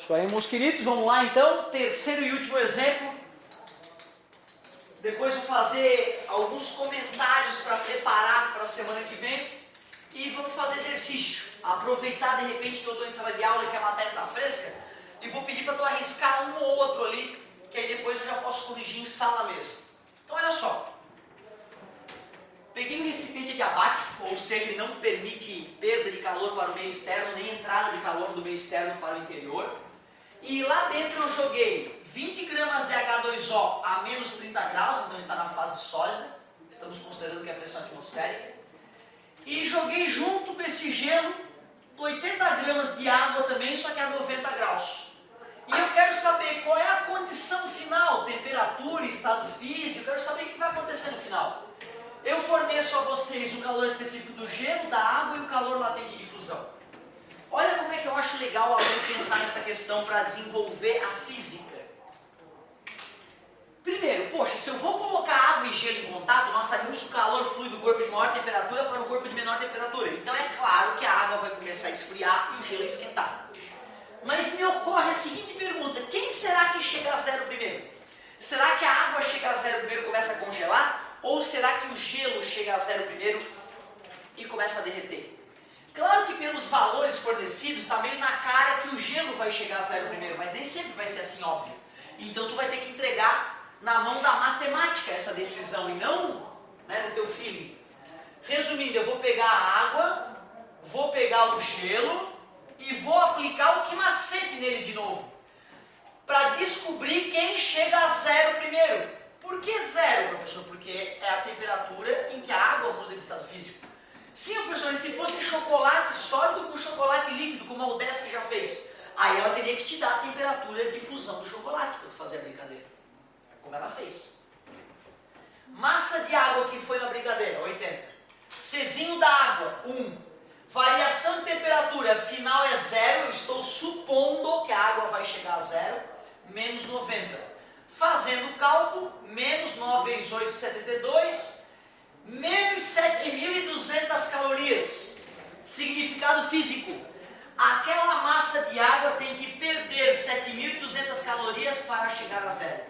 Isso aí, meus queridos, vamos lá então, terceiro e último exemplo. Depois vou fazer alguns comentários para preparar para a semana que vem e vamos fazer exercício. Aproveitar de repente que eu estou em sala de aula e que a matéria está fresca e vou pedir para tu arriscar um ou outro ali, que aí depois eu já posso corrigir em sala mesmo. Então olha só. Peguei um recipiente adiabático, ou seja, ele não permite perda de calor para o meio externo, nem entrada de calor do meio externo para o interior. E lá dentro eu joguei 20 gramas de H2O a menos 30 graus, então está na fase sólida, estamos considerando que é a pressão atmosférica. E joguei junto com esse gelo 80 gramas de água também, só que a 90 graus. E eu quero saber qual é a condição final, temperatura, estado físico, eu quero saber o que vai acontecer no final. Eu forneço a vocês o calor específico do gelo, da água e o calor latente de fusão. Olha como é que eu acho legal o aluno pensar nessa questão para desenvolver a física. Primeiro, poxa, se eu vou colocar água e gelo em contato, nós sabemos que o calor flui do corpo de maior temperatura para o corpo de menor temperatura. Então é claro que a água vai começar a esfriar e o gelo a esquentar. Mas me ocorre a seguinte pergunta, quem será que chega a zero primeiro? Será que a água chega a zero primeiro e começa a congelar? Ou será que o gelo chega a zero primeiro e começa a derreter? Claro que pelos valores fornecidos está meio na cara que o gelo vai chegar a zero primeiro, mas nem sempre vai ser assim, óbvio. Então tu vai ter que entregar na mão da matemática essa decisão e não no teu feeling. Resumindo, eu vou pegar a água, vou pegar o gelo e vou aplicar o que macete neles de novo. Para descobrir quem chega a zero primeiro. Por que zero, professor? Porque é a temperatura em que a água muda de estado físico. Sim, professor, e se fosse chocolate sólido com chocolate líquido, como a UDESC já fez? Aí ela teria que te dar a temperatura de fusão do chocolate para tu fazer a brincadeira. Como ela fez. Massa de água que foi na brincadeira, 80. Czinho da água, 1. Variação de temperatura final é 0, eu estou supondo que a água vai chegar a 0, menos 90. Fazendo o cálculo, menos 9 vezes 8, 72, menos 7.200 calorias. Significado físico. Aquela massa de água tem que perder 7.200 calorias para chegar a 0.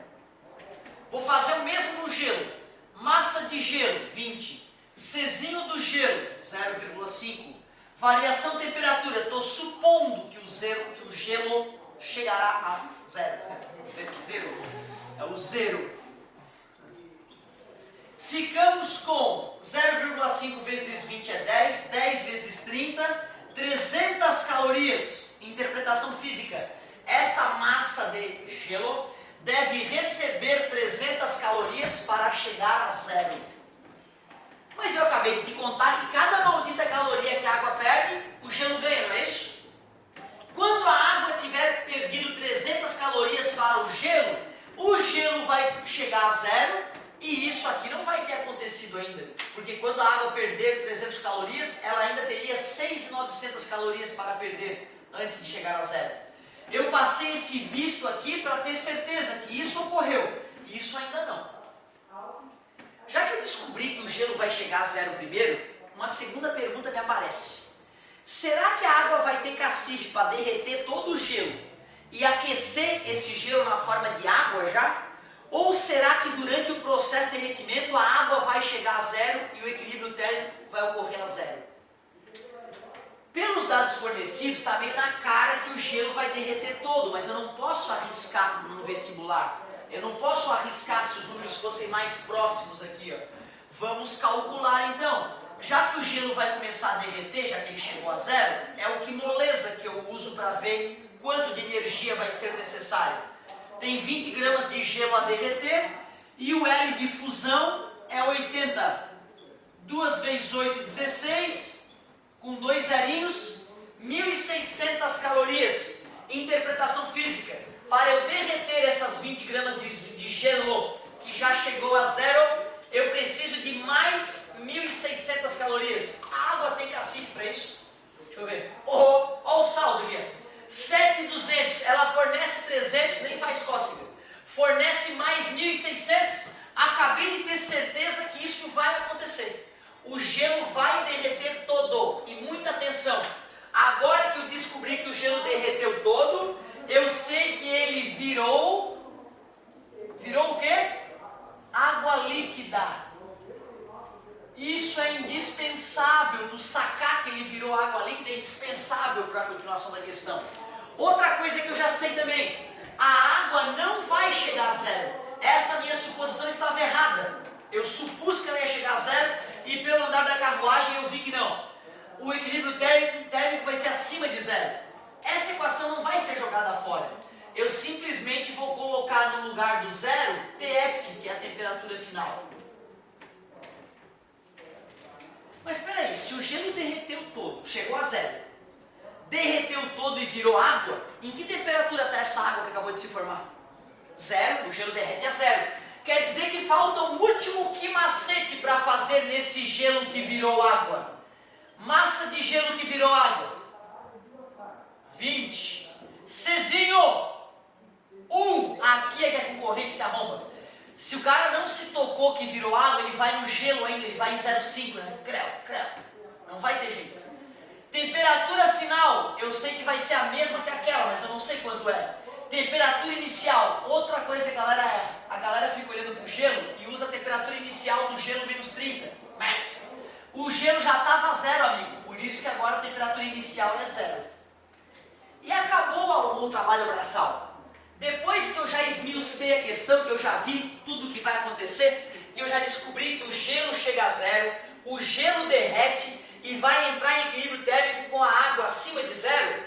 Vou fazer o mesmo no gelo. Massa de gelo, 20. Czinho do gelo, 0,5. Variação de temperatura, estou supondo que o gelo chegará a 0. É o 0. Ficamos com 0,5 vezes 20 é 10, 10 vezes 30, 300 calorias. Interpretação física. Esta massa de gelo deve receber 300 calorias para chegar a 0. Mas eu acabei de te contar que cada maldita caloria que a água perde, o gelo ganha, não é isso? Quando a água tiver perdido 300 calorias para o gelo vai chegar a 0 e isso aqui não vai ter acontecido ainda. Porque quando a água perder 300 calorias, ela ainda teria 6.900 calorias para perder antes de chegar a 0. Eu passei esse visto aqui para ter certeza que isso ocorreu. Isso ainda não. Já que eu descobri que o gelo vai chegar a 0 primeiro, uma segunda pergunta me aparece. Será que a água vai ter cacife para derreter todo o gelo e aquecer esse gelo na forma de água já? Ou será que durante o processo de derretimento a água vai chegar a 0 e o equilíbrio térmico vai ocorrer a 0? Pelos dados fornecidos, está meio na cara que o gelo vai derreter todo, mas eu não posso arriscar no vestibular. Eu não posso arriscar se os números fossem mais próximos aqui. Ó. Vamos calcular então. Já que o gelo vai começar a derreter, já que ele chegou a 0, é o que moleza que eu uso para ver quanto de energia vai ser necessário. Tem 20 gramas de gelo a derreter e o L de fusão é 80. 2 vezes 8, 16, com 2 zerinhos, 1.600 calorias. Interpretação física. Para eu derreter essas 20 gramas de gelo que já chegou a 0, eu preciso de mais 1.600 calorias. A água tem cacife para isso? Deixa eu ver. Olha o saldo aqui. 7.200, ela fornece 300, nem faz cócega. Fornece mais 1.600, acabei de ter certeza que isso vai acontecer. O gelo vai derreter todo. E muita atenção. Agora que eu descobri que o gelo derreteu todo, eu sei que ele virou o quê? Água líquida. Isso é indispensável, tu sacar que ele virou água líquida é indispensável para a continuação da questão. Outra coisa que eu já sei também, a água não vai chegar a zero. Essa minha suposição estava errada. Eu supus que ela ia chegar a zero e pelo andar da carruagem eu vi que não. O equilíbrio térmico vai ser acima de zero. Essa equação não vai ser jogada fora. Eu simplesmente vou colocar no lugar do zero TF, que é a temperatura final. Mas espera aí, se o gelo derreteu todo, chegou a zero, derreteu todo e virou água, em que temperatura está essa água que acabou de se formar? Zero, o gelo derrete a zero. Quer dizer que falta um último que macete para fazer nesse gelo que virou água. Massa de gelo que virou água. 20. Cezinho. 1. Aqui é que a concorrência arromba. Se o cara não se tocou que virou água, ele vai no gelo ainda, ele vai em 0,5, né? Creu. Não vai ter jeito. Temperatura final, eu sei que vai ser a mesma que aquela, mas eu não sei quanto é. Temperatura inicial, outra coisa que a galera erra. A galera fica olhando pro gelo e usa a temperatura inicial do gelo menos 30. O gelo já estava zero, amigo, por isso que agora a temperatura inicial é zero. E acabou o trabalho braçal. Depois que eu já esmiucei a questão, que eu já vi tudo o que vai acontecer, que eu já descobri que o gelo chega a zero, o gelo derrete e vai entrar em equilíbrio térmico com a água acima de zero,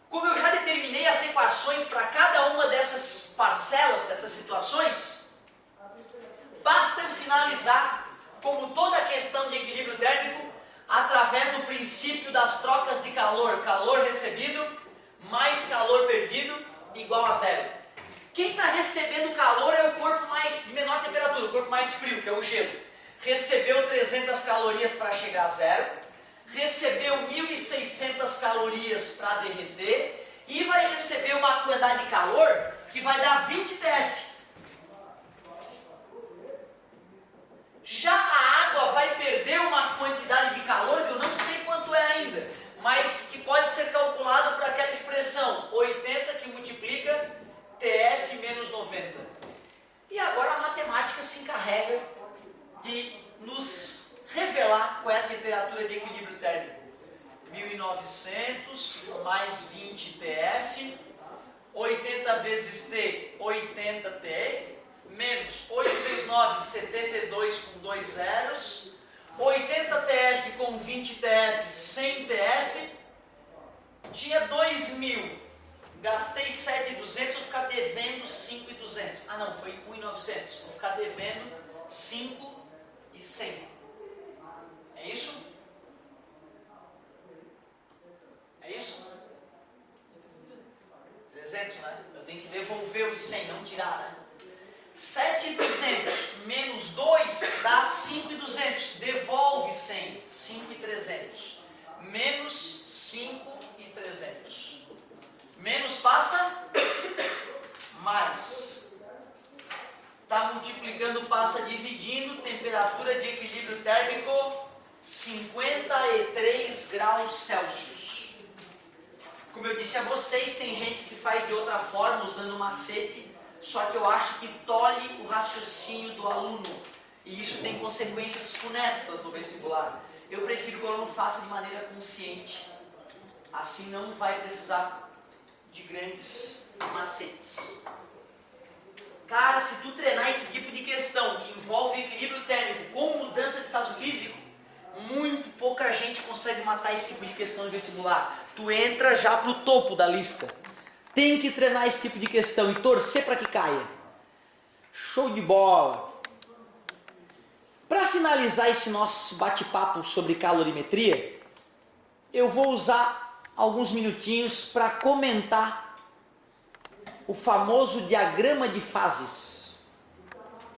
como eu já determinei as equações para cada uma dessas parcelas, dessas situações, basta eu finalizar, como toda a questão de equilíbrio térmico, através do princípio das trocas de calor, calor recebido mais calor perdido, igual a zero. Quem está recebendo calor é o corpo de menor temperatura, o corpo mais frio, que é o gelo. Recebeu 300 calorias para chegar a zero, recebeu 1.600 calorias para derreter e vai receber uma quantidade de calor que vai dar 20 TF. Já a água vai perder uma quantidade de calor que eu não sei quanto é ainda, mas que pode ser calculado por aquela expressão 80 que multiplica TF menos 90. E agora a matemática se encarrega de nos revelar qual é a temperatura de equilíbrio térmico. 1900 mais 20 TF, 80 vezes T, 80 T, menos 8 vezes 9, 72 com 2 zeros, 80 TF com 20 TF, 100 TF, tinha 2.000, gastei 7.200, vou ficar devendo 5.200. Ah não, foi 1.900, vou ficar devendo 5.100. É isso? É isso? 300, né? Eu tenho que devolver os 100, não tirar, né? 7.200 menos 2 dá 5.200, devolve 100, 5.300, menos 5.300, menos passa, mais, está multiplicando, passa dividindo, temperatura de equilíbrio térmico 53 graus Celsius. Como eu disse a vocês, tem gente que faz de outra forma, usando macete, só que eu acho que tolhe o raciocínio do aluno. E isso tem consequências funestas no vestibular. Eu prefiro que o aluno faça de maneira consciente. Assim não vai precisar de grandes macetes. Cara, se tu treinar esse tipo de questão que envolve equilíbrio térmico com mudança de estado físico, muito pouca gente consegue matar esse tipo de questão no vestibular. Tu entra já pro topo da lista. Tem que treinar esse tipo de questão e torcer para que caia. Show de bola! Para finalizar esse nosso bate-papo sobre calorimetria, eu vou usar alguns minutinhos para comentar o famoso diagrama de fases.